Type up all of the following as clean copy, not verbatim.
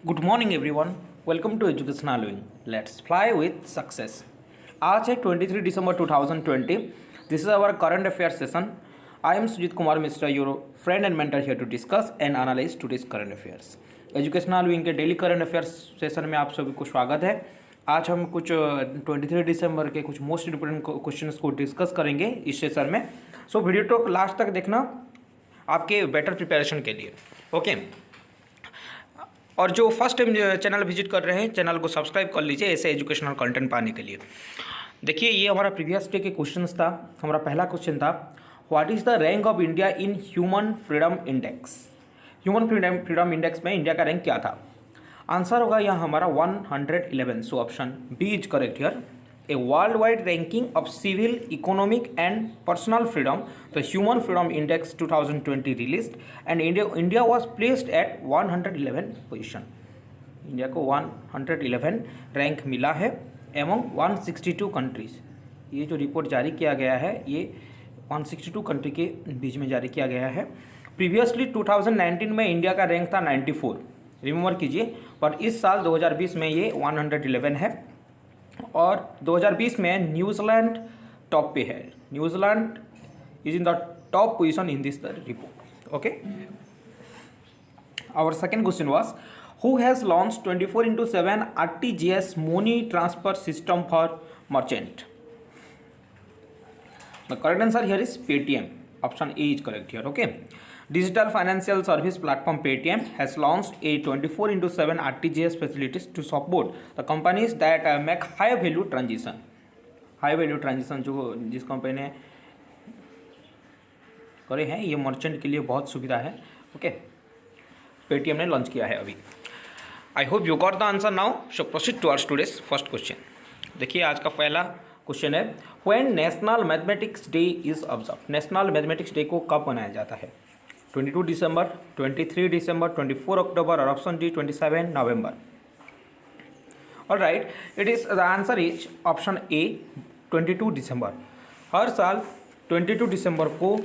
Good morning everyone, welcome to educational wing. Let's fly with success. आज है 23 दिसंबर 2020। This is our current affair session. I am Sujit Kumar Mishra, your friend and mentor here to discuss and analyse today's current affairs. Educational wing के daily current affairs session में आप सभी को स्वागत है। आज हम कुछ 23 दिसंबर के कुछ मोस्ट इंपोर्टेंट क्वेश्चन को डिस्कस करेंगे इस सेशन में। सो वीडियो को लास्ट तक देखना आपके बेटर प्रिपरेशन के लिए। ओके और जो फर्स्ट टाइम चैनल विजिट कर रहे हैं, चैनल को सब्सक्राइब कर लीजिए ऐसे एजुकेशनल कंटेंट पाने के लिए। देखिए, ये हमारा प्रीवियस डे के क्वेश्चंस था। हमारा पहला क्वेश्चन था, what is the rank of India in human freedom index. Human freedom index में इंडिया का रैंक क्या था? आंसर होगा यहाँ हमारा 111। So option B is correct here. A worldwide ranking of civil, economic and personal freedom, the Human Freedom Index 2020 released, and India was placed at 111 position. India को 111 rank मिला है among 162 countries. ये जो report जारी किया गया है ये 162 कंट्री के बीच में जारी किया गया है। प्रीवियसली 2019 में इंडिया का रैंक था 94, रिमेंबर कीजिए, पर इस साल 2020 में ये 111 है और 2020 में न्यूजीलैंड टॉप पे है। New Zealand is in the top position in this report. Okay, our second question was, who has launch 24/7 RTGS money transfer system for merchant. The correct answer here is Paytm. Option A is correct here. Okay, Digital financial service platform Paytm has launched a 24/7 RTGS facilities to support the companies that make high value transaction. High value transaction जो जिस company ने करे हैं, ये merchant के लिए बहुत सुविधा है। ओके, पेटीएम ने लॉन्च किया है अभी। आई hope you got the answer now. So proceed towards today's first question. देखिए, आज का पहला क्वेश्चन है, when national mathematics day is observe. National mathematics day को कब मनाया जाता है? 22 दिसंबर, 23 दिसंबर, 24 अक्टूबर और option D 27 November. All right, it is the answer is option A 22 दिसंबर। हर साल 22 दिसंबर को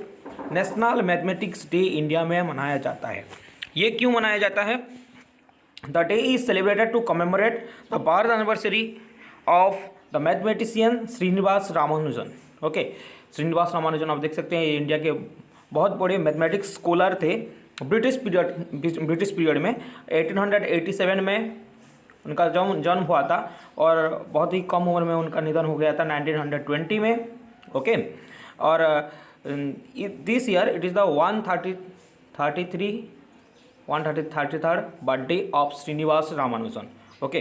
नेशनल मैथमेटिक्स डे इंडिया में मनाया जाता है। ये क्यों मनाया जाता है? The day is celebrated to commemorate the birth anniversary of the mathematician Srinivasa Ramanujan. Okay, Srinivasa Ramanujan आप देख सकते हैं, इंडिया के बहुत बड़े मैथमेटिक्स स्कॉलर थे। ब्रिटिश पीरियड में 1887 में उनका जन्म हुआ था और बहुत ही कम उम्र में उनका निधन हो गया था 1920 में। ओके, और this year it is the 133rd birthday of Srinivasa Ramanujan. Okay,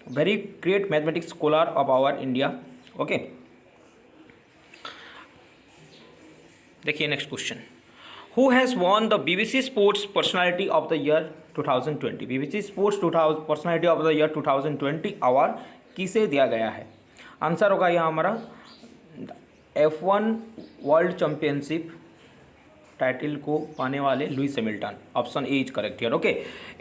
very great mathematics scholar of our India. Okay, देखिए next question, who has won the BBC sports personality of the year 2020। BBC sports personality of the year 2020 award किसे दिया गया है? Answer होगा यहाँ हमारा F1 world championship title को पाने वाले Lewis Hamilton. Option A is correct here. Okay,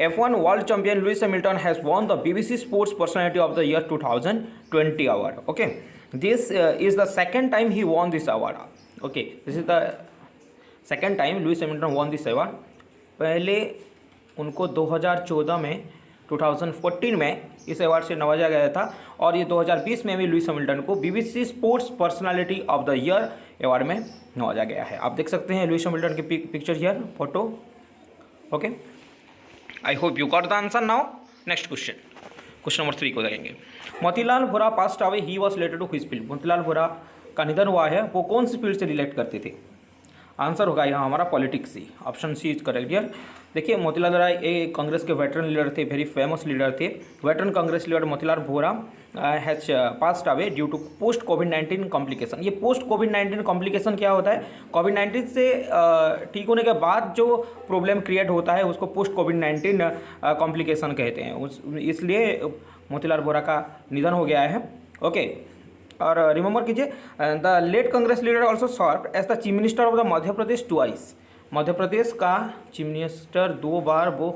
F1 world champion Lewis Hamilton has won the BBC sports personality of the year 2020 award. Okay, this is the second time he won this award. Okay, this is the second time Lewis Hamilton von this award. पहले उनको 2014 में 2014 में इस award से नवाजा गया था और ये 2020 में भी लुइस हैमिल्टन को BBC sports personality of the year award में नवाजा गया है। आप देख सकते हैं लुइस हैमिल्टन की picture here, photo. Okay, I hope you got the answer now. Next question, question number 3 को देखेंगे। Motilal Vora passed away, he was related to which field. Motilal Vora का निधन हुआ है, वो कौन सी फील्ड से रिलेट करते थे? आंसर होगा यहाँ हमारा पॉलिटिक्स ही। Option C is correct here. देखिए, मोतीलाल वोरा एक कांग्रेस के वेटरन लीडर थे, वेरी फेमस लीडर थे। Veteran Congress leader Motilal Vora has passed away due to post कोविड-19 कॉम्प्लिकेशन। ये पोस्ट कोविड-19 कॉम्प्लिकेशन क्या होता है? कोविड-19 से ठीक होने के बाद जो प्रॉब्लम क्रिएट होता है उसको पोस्ट कोविड-19 कॉम्प्लिकेशन कहते हैं। इसलिए मोतीलाल वोरा का निधन हो गया है। ओके, और रिमेंबर कीजिए, the late Congress leader also served as the chief minister of the Madhya Pradesh twice. Madhya Pradesh का चीफ मिनिस्टर 2 बार वो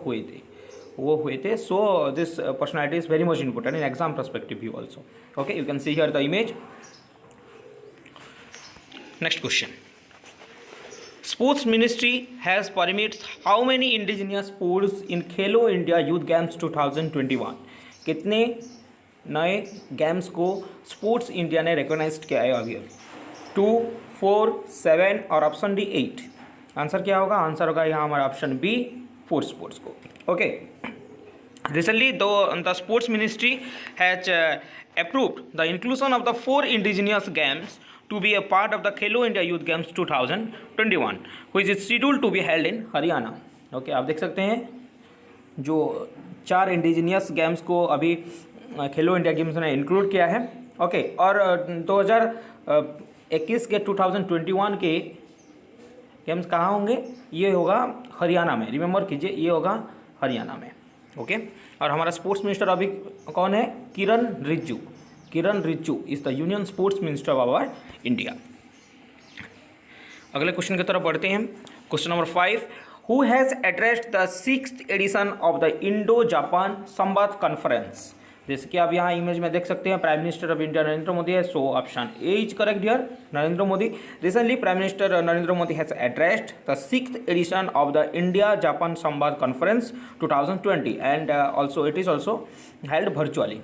हुए थे। So this personality is very much important in exam perspective view also. Okay, you can see here the image. Next question, sports ministry has permits how many indigenous sports in Khelo India youth games 2021? कितने नए games को sports India ने recognise किया है अभी? 2, 4, 7 और option D 8। Answer क्या होगा? आंसर होगा यहाँ हमारा ऑप्शन बी 4 स्पोर्ट्स को। Okay, recently the sports ministry has approved the inclusion of the 4 indigenous games to be a part of the Khelo India Youth Games 2021 which is scheduled to be held in Haryana. Okay, आप देख सकते हैं जो 4 indigenous games को अभी खेलो India games ने include किया है। ओके, और 2021 के 2021 के गेम्स कहाँ होंगे? ये होगा हरियाणा में। रिमेंबर कीजिए, ये होगा हरियाणा में। ओके, और हमारा स्पोर्ट्स मिनिस्टर अभी कौन है? Kiran Rijiju. Kiran Rijiju is the union sports minister of our India. अगले क्वेश्चन की तरफ बढ़ते हैं। Question number 5, who has addressed the 6th edition of the Indo Japan Samvad conference? जैसे कि आप यहाँ इमेज में देख सकते हैं, prime minister of India Narendra Modi है, so option A is correct here, Narendra Modi. Recently prime minister Narendra Modi has addressed the 6th edition of the India Japan Samvad conference 2020 and also it is also held virtually.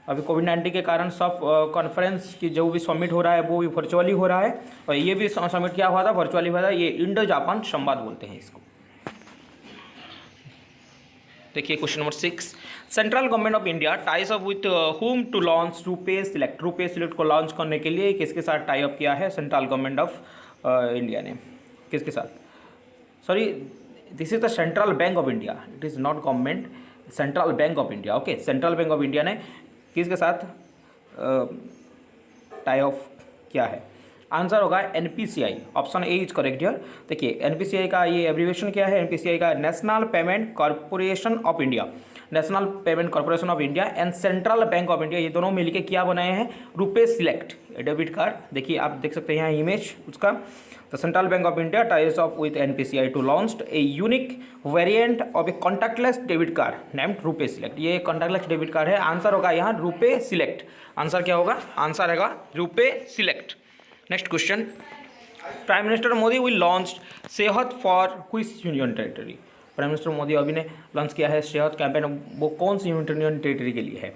अभी कोविड-19 के कारण सब कॉन्फ्रेंस की जो भी summit हो रहा है वो भी वर्चुअली हो रहा है, और ये भी समिट क्या हुआ था? वर्चुअली हुआ था। ये इंडो जापान संवाद बोलते हैं इसको। देखिए question number 6, central government of India ties up with whom to launch RuPay select? RuPay select को लॉन्च करने के लिए किसके साथ टाई अप किया है सेंट्रल गवर्नमेंट ऑफ इंडिया ने? किसके साथ? Sorry, this is the central bank of India, it is not government, central bank of India. Okay, central bank of India ने किसके साथ टाई ऑफ किया है? आंसर होगा NPCI, option A is correct here. देखिए एनपीसीआई का ये abbreviation क्या है? एनपीसीआई का national payment corporation of India, national payment corporation of India and central bank of India, ये दोनों मिलकर क्या बनाए हैं? RuPay select debit card. देखिए आप देख सकते हैं यहाँ इमेज उसका। The central bank of India ties up with NPCI to launch a unique variant of a contactless debit card named RuPay select. ये कॉन्टैक्टलेस डेबिट कार्ड है। आंसर होगा यहाँ रुपे सिलेक्ट। आंसर क्या होगा? आंसर होगा RuPay select. Next question, prime minister Modi will launch Sehat for which union territory? Prime minister Modi अभी ने launch किया है सेहत कैंपेन, वो कौन सी यूनियन टेरिटरी के लिए है?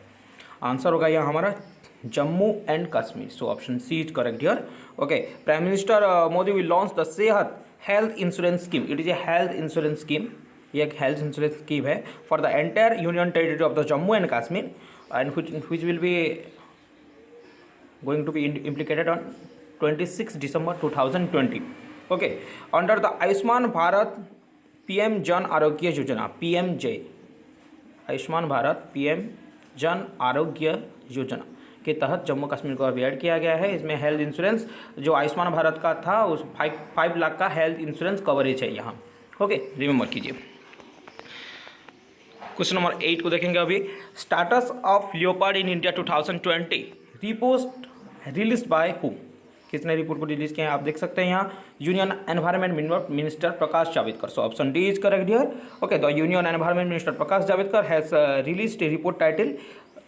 आंसर होगा यहाँ हमारा Jammu and Kashmir, so option C is correct here. Okay, prime minister Modi will launch the Sehat health insurance scheme. It is a health insurance scheme, ये एक हेल्थ इंश्योरेंस स्कीम है for the entire union territory of the Jammu and Kashmir and which will be going to be implicated on 26 December 2020. Okay, under the Ayushman Bharat PM Jan Arogya Yojana, PMJ, Ayushman Bharat PM Jan Arogya Yojana के तहत जम्मू कश्मीर को अभी add किया गया है। इसमें health insurance जो आयुष्मान भारत का था उस 5 लाख का हेल्थ इंश्योरेंस कवरेज है यहाँ। ओके, रिमेंबर कीजिए। क्वेश्चन नंबर 8 को देखेंगे अभी। Status of leopard in India 2020 report release by who? किसने रिपोर्ट को रिलीज किया है? आप देख सकते हैं यहाँ union environment minister Prakash Javadekar, so option D is correct here. Okay, the union environment minister Prakash Javadekar has released A report title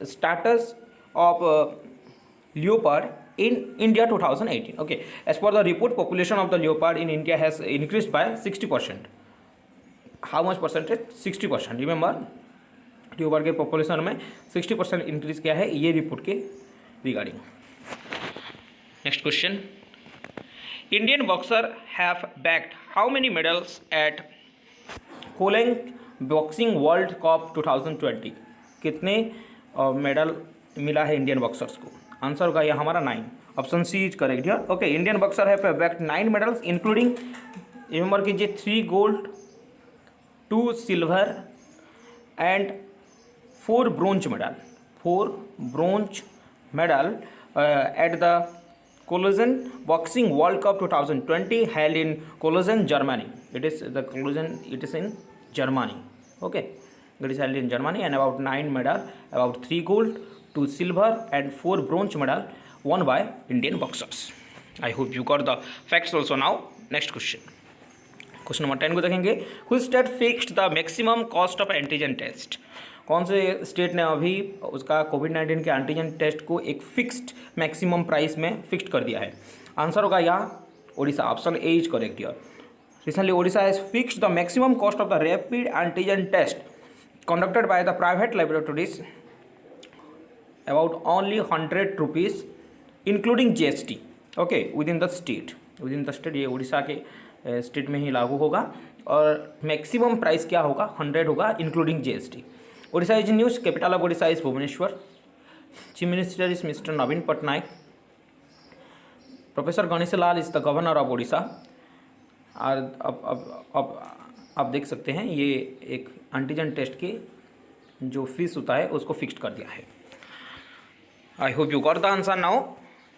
status of leopard in India 2018. Okay, as per the report, population of the leopard in India has increased by 60%. How much percentage? 60%. Remember, leopard के population में 60% increase किया है ये report के regarding. Next question, Indian boxer have bagged how many medals at Koleng boxing world cup 2020? कितने medal मिला है Indian boxers को? आंसर होगा ये हमारा 9, option C is correct here. Okay, Indian boxer have bagged 9 medals including, remember कीजिए, 3 gold, 2 silver and 4 bronze medal. 4 bronze medal at the Cologne Boxing World Cup 2020 held in Cologne, Germany. It is in Germany. Okay, it is held in Germany, and about 9 medal, about 3 gold, 2 silver and 4 bronze medal won by Indian boxers. I hope you got the facts also now. Next question. Question number 10 को देखेंगे। Which state fixed the maximum cost of antigen test? कौन से state ने अभी उसका कोविड-19 के antigen test को एक फिक्स्ड मैक्सिमम प्राइस में फिक्स्ड कर दिया है? आंसर होगा यहाँ Odisha. Option A is correct here. Recently, Odisha has fixed the maximum cost of the rapid antigen test conducted by the private laboratories about only 100 rupees including GST. Okay, within the state ये उड़ीसा के state में ही लागू होगा और maximum price क्या होगा 100 होगा including GST. Odisha is news. Capital of Odisha is Bhubaneswar. Chief Minister is Mr. Naveen Patnaik. Professor Ganesh Lal is the Governor of Odisha. और अब आप देख सकते हैं ये एक एंटीजन टेस्ट के जो फीस होता है उसको फिक्स्ड कर दिया है. आई hope you got the answer now.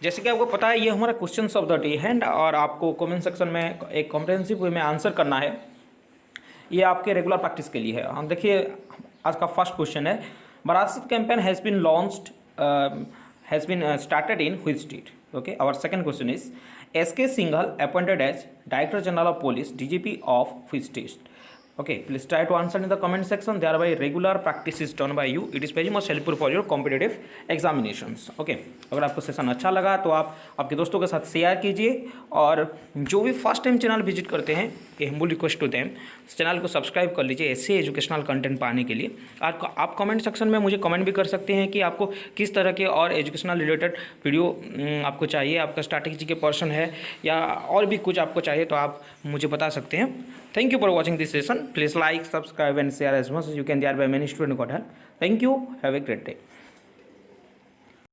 जैसे कि आपको पता है ये हमारा क्वेश्चन ऑफ द डे है और आपको कमेंट सेक्शन में एक कॉम्प्रिहेंसिव वे में आंसर करना है. ये आपके रेगुलर प्रैक्टिस के लिए है. हम देखिए आज का फर्स्ट क्वेश्चन है. Bharat campaign has been launched, has been started in which state? Okay, our second question is SK Singhal appointed as Director General of Police, DGP of which state? Okay, please try to answer in the comment section. Thereby regular practice is done by you. It is very much helpful for your competitive examinations. Okay, अगर आपको session अच्छा लगा तो आप आपके दोस्तों के साथ शेयर कीजिए और जो भी फर्स्ट टाइम चैनल विजिट करते हैं ये humble request to them channel को सब्सक्राइब कर लीजिए ऐसे एजुकेशनल कंटेंट पाने के लिए. आप कमेंट सेक्शन में मुझे कमेंट भी कर सकते हैं कि आपको किस तरह के और एजुकेशनल रिलेटेड वीडियो आपको चाहिए. आपका स्ट्रैटेजी के पर्सन है या और भी कुछ आपको चाहिए तो आप मुझे बता सकते हैं. Thank you for watching this session. Please like, subscribe and share as much as you can. Thereby many students got help. Thank you. Have a great day.